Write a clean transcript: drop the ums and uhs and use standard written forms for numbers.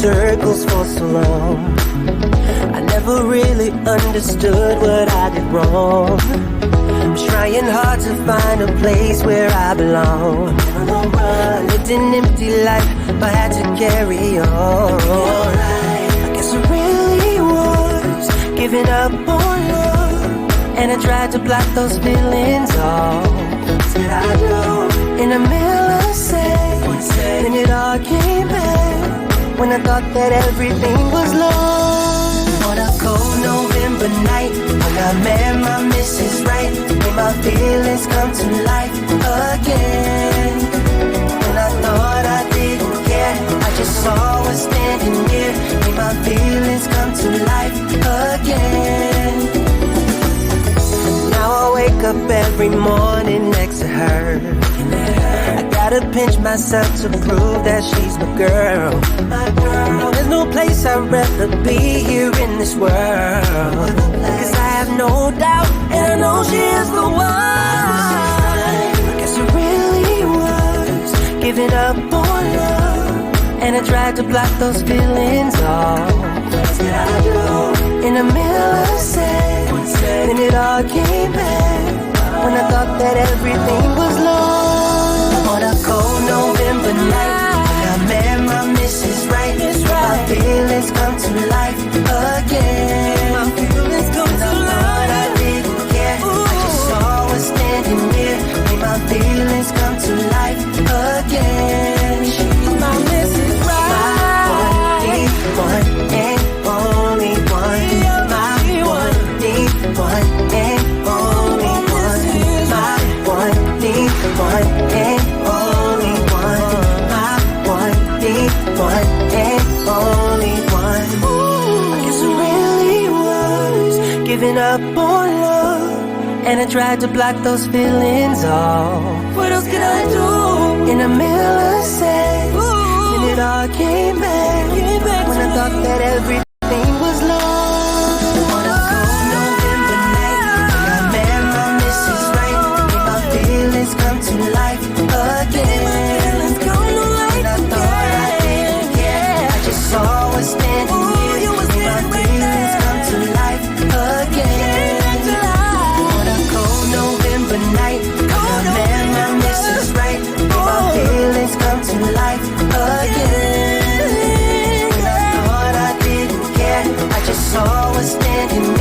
circles for so long. I never really understood what I did wrong. I'm trying hard to find a place where I belong. I lived an empty life, but had to carry on. I guess I really was giving up on love, and I tried to block those feelings off. Said I do in the middle of sex, then it all came back when I thought that everything was lost. On a cold November night, when I met my Mrs. Right, made my feelings come to life again. When I thought I didn't care, I just saw her standing near, made my feelings come to life again. Now I wake up every morning next to her. I gotta pinch myself to prove that she's my girl. No, there's no place I'd rather be here in this world. Cause I have no doubt, and I know she is the one. I guess it really was giving up on love, and I tried to block those feelings off. Said I do in the middle of sex, then it all came back when I thought that everything was lost. On a cold November night, when I met my Mrs. Right, my feelings come to life again. My feelings come to life. I didn't care, I just saw her standing near, made my feelings come to life again. She's my Mrs. Right, my one and only one. My one, the one and only one. My one, the one and only one. My one, the one and only one. I guess I really was giving up on love, and I tried to block those feelings off. What else could I do in the middle of sex? And it all came back when I thought that everything was lost. On a cold November night, when I met my Mrs. Right, made my feelings come to life again. And I thought I didn't care, I just saw her standing here, made my feelings come to life again. On a cold November night, when I met my Mrs. Right, made my feelings come to life again. And I thought I didn't care, I just saw her standing